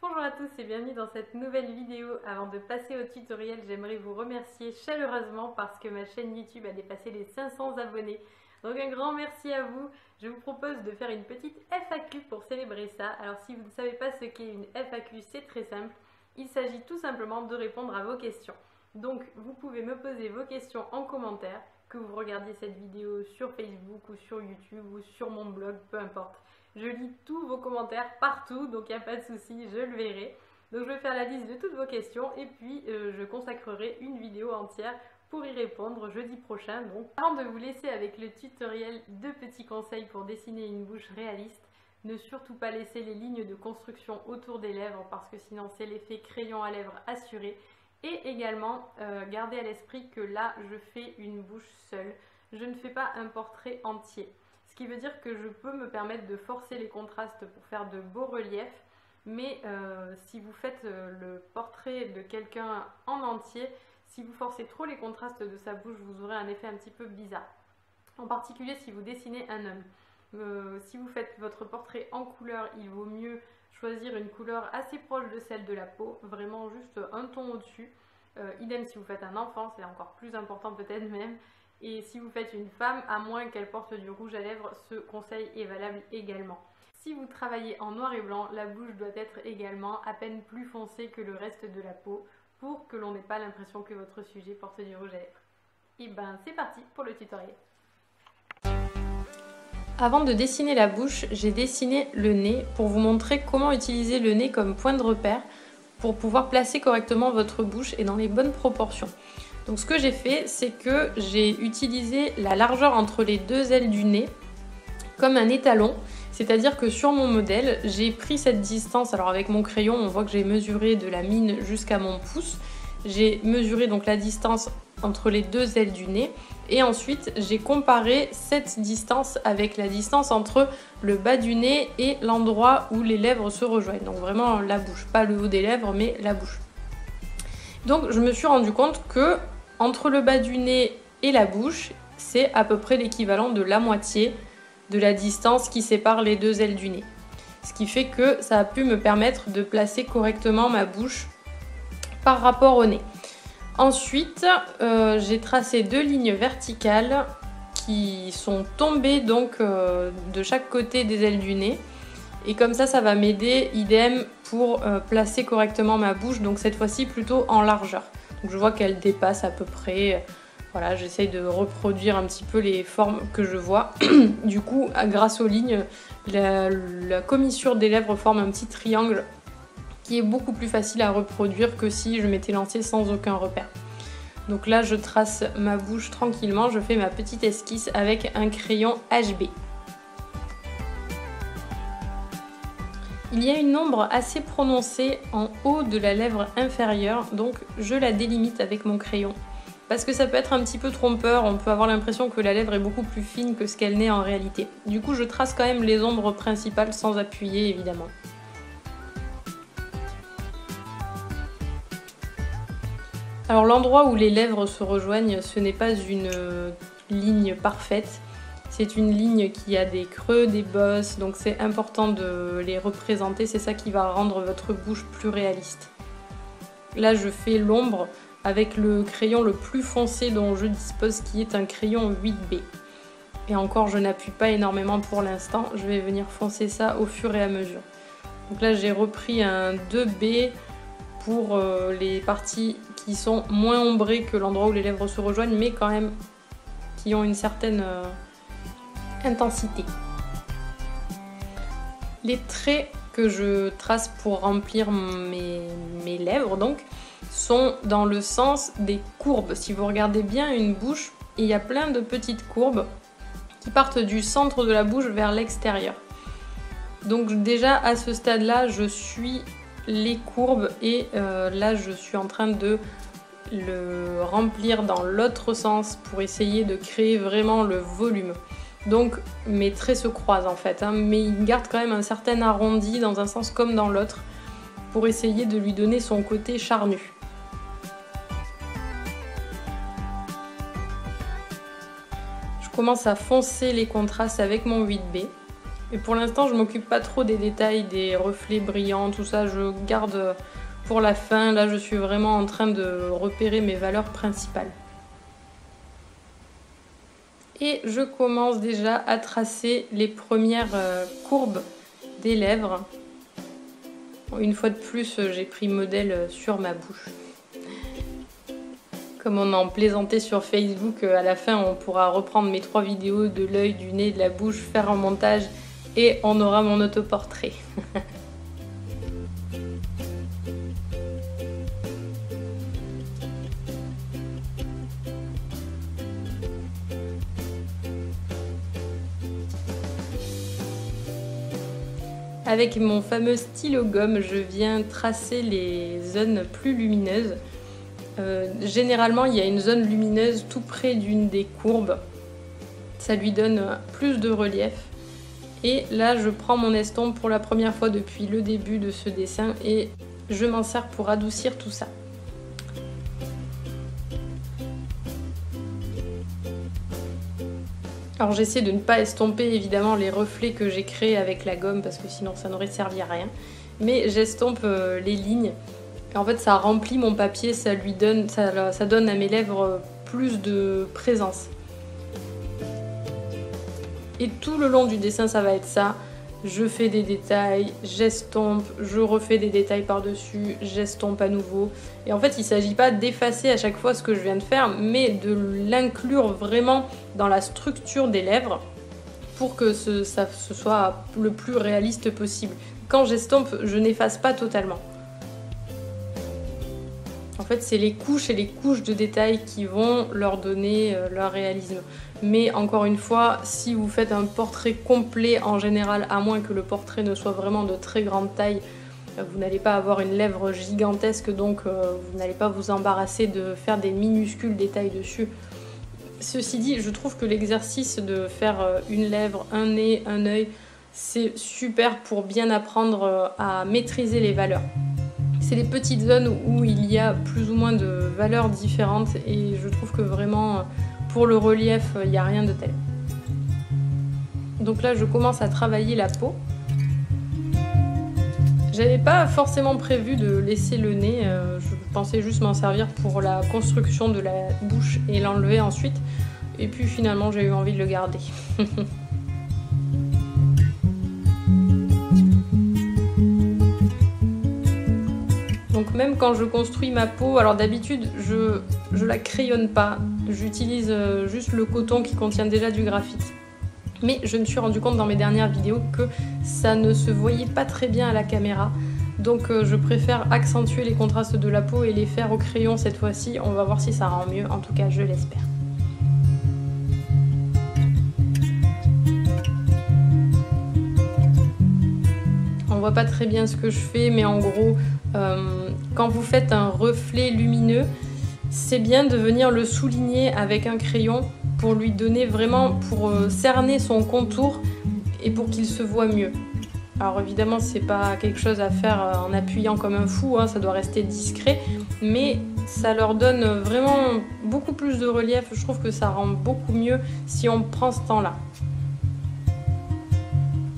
Bonjour à tous et bienvenue dans cette nouvelle vidéo. Avant de passer au tutoriel, j'aimerais vous remercier chaleureusement parce que ma chaîne YouTube a dépassé les 500 abonnés. Donc un grand merci à vous. Je vous propose de faire une petite FAQ pour célébrer ça. Alors si vous ne savez pas ce qu'est une FAQ, c'est très simple. Il s'agit tout simplement de répondre à vos questions. Donc vous pouvez me poser vos questions en commentaire, que vous regardiez cette vidéo sur Facebook ou sur YouTube ou sur mon blog, peu importe. Je lis tous vos commentaires partout, donc il n'y a pas de souci, je le verrai. Donc je vais faire la liste de toutes vos questions et puis je consacrerai une vidéo entière pour y répondre jeudi prochain. Donc avant de vous laisser avec le tutoriel, deux petits conseils pour dessiner une bouche réaliste. Ne surtout pas laisser les lignes de construction autour des lèvres parce que sinon c'est l'effet crayon à lèvres assuré. Et également gardez à l'esprit que là je fais une bouche seule, je ne fais pas un portrait entier. Ce qui veut dire que je peux me permettre de forcer les contrastes pour faire de beaux reliefs, mais si vous faites le portrait de quelqu'un en entier, si vous forcez trop les contrastes de sa bouche, vous aurez un effet un petit peu bizarre. En particulier si vous dessinez un homme. Si vous faites votre portrait en couleur, il vaut mieux choisir une couleur assez proche de celle de la peau, vraiment juste un ton au-dessus. Idem si vous faites un enfant, c'est encore plus important peut-être même. Et si vous faites une femme, à moins qu'elle porte du rouge à lèvres, ce conseil est valable également. Si vous travaillez en noir et blanc, la bouche doit être également à peine plus foncée que le reste de la peau pour que l'on n'ait pas l'impression que votre sujet porte du rouge à lèvres. Et ben c'est parti pour le tutoriel. Avant de dessiner la bouche, j'ai dessiné le nez pour vous montrer comment utiliser le nez comme point de repère pour pouvoir placer correctement votre bouche et dans les bonnes proportions. Donc ce que j'ai fait, c'est que j'ai utilisé la largeur entre les deux ailes du nez comme un étalon. C'est-à-dire que sur mon modèle, j'ai pris cette distance. Alors avec mon crayon, on voit que j'ai mesuré de la mine jusqu'à mon pouce. J'ai mesuré donc la distance entre les deux ailes du nez. Et ensuite, j'ai comparé cette distance avec la distance entre le bas du nez et l'endroit où les lèvres se rejoignent. Donc vraiment la bouche, pas le haut des lèvres, mais la bouche. Donc je me suis rendu compte que entre le bas du nez et la bouche, c'est à peu près l'équivalent de la moitié de la distance qui sépare les deux ailes du nez. Ce qui fait que ça a pu me permettre de placer correctement ma bouche par rapport au nez. Ensuite, j'ai tracé deux lignes verticales qui sont tombées donc de chaque côté des ailes du nez. Et comme ça va m'aider, idem, pour placer correctement ma bouche, donc cette fois-ci plutôt en largeur. Donc je vois qu'elle dépasse à peu près, voilà, j'essaye de reproduire un petit peu les formes que je vois. Du coup, grâce aux lignes, la commissure des lèvres forme un petit triangle qui est beaucoup plus facile à reproduire que si je m'étais lancée sans aucun repère. Donc là, je trace ma bouche tranquillement, je fais ma petite esquisse avec un crayon HB. Il y a une ombre assez prononcée en haut de la lèvre inférieure, donc je la délimite avec mon crayon. Parce que ça peut être un petit peu trompeur, on peut avoir l'impression que la lèvre est beaucoup plus fine que ce qu'elle n'est en réalité. Du coup, je trace quand même les ombres principales sans appuyer évidemment. Alors l'endroit où les lèvres se rejoignent, ce n'est pas une ligne parfaite. C'est une ligne qui a des creux, des bosses, donc c'est important de les représenter, c'est ça qui va rendre votre bouche plus réaliste. Là je fais l'ombre avec le crayon le plus foncé dont je dispose, qui est un crayon 8B. Et encore, je n'appuie pas énormément pour l'instant, je vais venir foncer ça au fur et à mesure. Donc là j'ai repris un 2B pour les parties qui sont moins ombrées que l'endroit où les lèvres se rejoignent, mais quand même qui ont une certaine intensité. Les traits que je trace pour remplir mes lèvres donc sont dans le sens des courbes. Si vous regardez bien une bouche, il y a plein de petites courbes qui partent du centre de la bouche vers l'extérieur. Donc déjà à ce stade-là, je suis les courbes et là je suis en train de le remplir dans l'autre sens pour essayer de créer vraiment le volume. Donc mes traits se croisent en fait, hein, mais ils gardent quand même un certain arrondi dans un sens comme dans l'autre pour essayer de lui donner son côté charnu. Je commence à foncer les contrastes avec mon 8B. Et pour l'instant, je m'occupe pas trop des détails, des reflets brillants, tout ça, je garde pour la fin. Là, je suis vraiment en train de repérer mes valeurs principales. Et je commence déjà à tracer les premières courbes des lèvres. Une fois de plus, j'ai pris modèle sur ma bouche. Comme on en plaisantait sur Facebook, à la fin on pourra reprendre mes 3 vidéos de l'œil, du nez, de la bouche, faire un montage et on aura mon autoportrait. Avec mon fameux stylo gomme, je viens tracer les zones plus lumineuses. Généralement, il y a une zone lumineuse tout près d'une des courbes. Ça lui donne plus de relief. Et là, je prends mon estompe pour la première fois depuis le début de ce dessin et je m'en sers pour adoucir tout ça. Alors j'essaie de ne pas estomper évidemment les reflets que j'ai créés avec la gomme parce que sinon ça n'aurait servi à rien. Mais j'estompe les lignes. Et en fait ça remplit mon papier, ça donne à mes lèvres plus de présence. Et tout le long du dessin ça va être ça. Je fais des détails, j'estompe, je refais des détails par-dessus, j'estompe à nouveau. Et en fait, il ne s'agit pas d'effacer à chaque fois ce que je viens de faire, mais de l'inclure vraiment dans la structure des lèvres pour que ce soit le plus réaliste possible. Quand j'estompe, je n'efface pas totalement. En fait, c'est les couches et les couches de détails qui vont leur donner leur réalisme. Mais encore une fois, si vous faites un portrait complet en général, à moins que le portrait ne soit vraiment de très grande taille, vous n'allez pas avoir une lèvre gigantesque, donc vous n'allez pas vous embarrasser de faire des minuscules détails dessus. Ceci dit, je trouve que l'exercice de faire une lèvre, un nez, un œil, c'est super pour bien apprendre à maîtriser les valeurs. C'est les petites zones où il y a plus ou moins de valeurs différentes et je trouve que vraiment pour le relief il n'y a rien de tel. Donc là je commence à travailler la peau. J'avais pas forcément prévu de laisser le nez, je pensais juste m'en servir pour la construction de la bouche et l'enlever ensuite. Et puis finalement j'ai eu envie de le garder. Donc même quand je construis ma peau, alors d'habitude je la crayonne pas, j'utilise juste le coton qui contient déjà du graphite. Mais je me suis rendu compte dans mes dernières vidéos que ça ne se voyait pas très bien à la caméra. Donc je préfère accentuer les contrastes de la peau et les faire au crayon cette fois-ci. On va voir si ça rend mieux, en tout cas je l'espère. On voit pas très bien ce que je fais, mais en gros, quand vous faites un reflet lumineux, c'est bien de venir le souligner avec un crayon pour lui donner vraiment, pour cerner son contour et pour qu'il se voit mieux. Alors évidemment, c'est pas quelque chose à faire en appuyant comme un fou, hein, ça doit rester discret, mais ça leur donne vraiment beaucoup plus de relief. Je trouve que ça rend beaucoup mieux si on prend ce temps-là.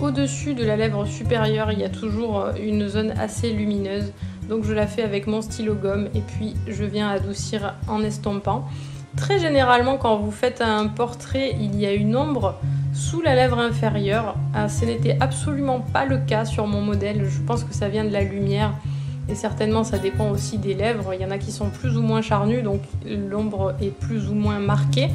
Au-dessus de la lèvre supérieure, il y a toujours une zone assez lumineuse. Donc je la fais avec mon stylo gomme et puis je viens adoucir en estompant. Très généralement, quand vous faites un portrait, il y a une ombre sous la lèvre inférieure. Ce n'était absolument pas le cas sur mon modèle. Je pense que ça vient de la lumière et certainement ça dépend aussi des lèvres. Il y en a qui sont plus ou moins charnues, donc l'ombre est plus ou moins marquée.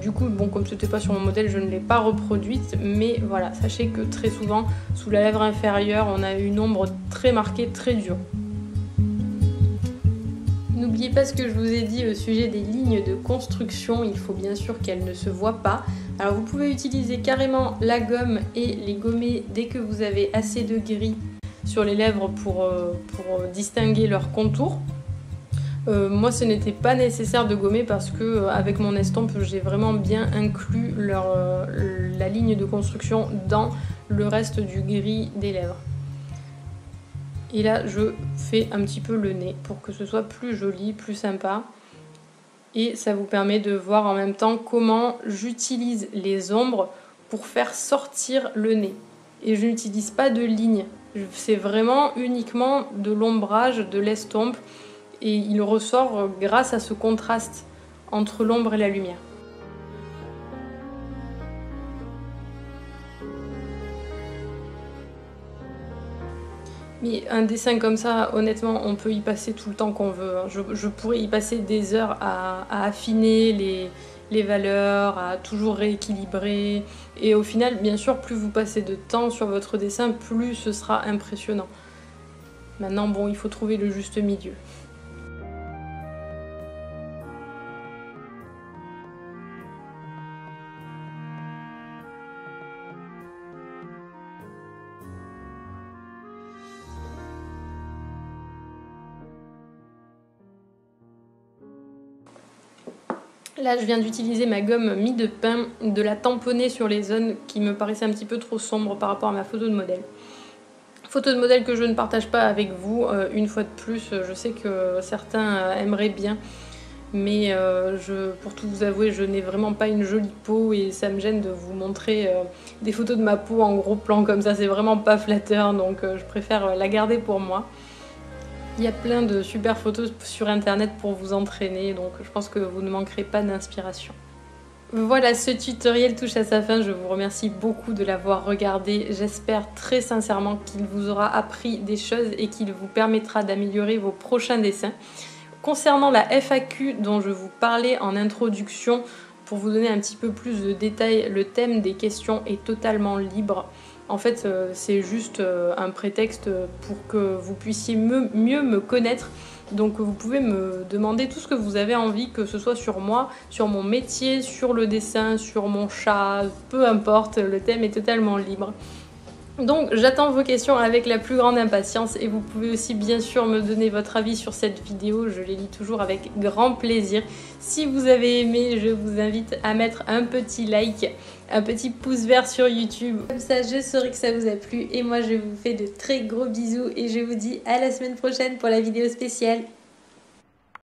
Du coup, bon, comme c'était pas sur mon modèle, je ne l'ai pas reproduite, mais voilà, sachez que très souvent, sous la lèvre inférieure, on a une ombre très marquée, très dure. N'oubliez pas ce que je vous ai dit au sujet des lignes de construction, il faut bien sûr qu'elles ne se voient pas. Alors vous pouvez utiliser carrément la gomme et les gommer dès que vous avez assez de gris sur les lèvres pour distinguer leur contour. Moi ce n'était pas nécessaire de gommer parce que avec mon estompe j'ai vraiment bien inclus la ligne de construction dans le reste du gris des lèvres. Et là je fais un petit peu le nez pour que ce soit plus joli, plus sympa. Et ça vous permet de voir en même temps comment j'utilise les ombres pour faire sortir le nez. Et je n'utilise pas de ligne. C'est vraiment uniquement de l'ombrage, de l'estompe. Et il ressort grâce à ce contraste entre l'ombre et la lumière. Mais un dessin comme ça, honnêtement, on peut y passer tout le temps qu'on veut. Je pourrais y passer des heures à affiner les valeurs, à toujours rééquilibrer. Et au final, bien sûr, plus vous passez de temps sur votre dessin, plus ce sera impressionnant. Maintenant, bon, il faut trouver le juste milieu. Là, je viens d'utiliser ma gomme mie de pain, de la tamponner sur les zones qui me paraissaient un petit peu trop sombres par rapport à ma photo de modèle. Photo de modèle que je ne partage pas avec vous, une fois de plus, je sais que certains aimeraient bien, mais pour tout vous avouer, je n'ai vraiment pas une jolie peau et ça me gêne de vous montrer des photos de ma peau en gros plan comme ça, c'est vraiment pas flatteur, donc je préfère la garder pour moi. Il y a plein de super photos sur internet pour vous entraîner, donc je pense que vous ne manquerez pas d'inspiration. Voilà, ce tutoriel touche à sa fin, je vous remercie beaucoup de l'avoir regardé. J'espère très sincèrement qu'il vous aura appris des choses et qu'il vous permettra d'améliorer vos prochains dessins. Concernant la FAQ dont je vous parlais en introduction, pour vous donner un petit peu plus de détails, le thème des questions est totalement libre. En fait, c'est juste un prétexte pour que vous puissiez mieux me connaître. Donc vous pouvez me demander tout ce que vous avez envie, que ce soit sur moi, sur mon métier, sur le dessin, sur mon chat, peu importe, le thème est totalement libre. Donc j'attends vos questions avec la plus grande impatience et vous pouvez aussi bien sûr me donner votre avis sur cette vidéo, je les lis toujours avec grand plaisir. Si vous avez aimé, je vous invite à mettre un petit like, un petit pouce vert sur YouTube. Comme ça je saurai que ça vous a plu et moi je vous fais de très gros bisous et je vous dis à la semaine prochaine pour la vidéo spéciale.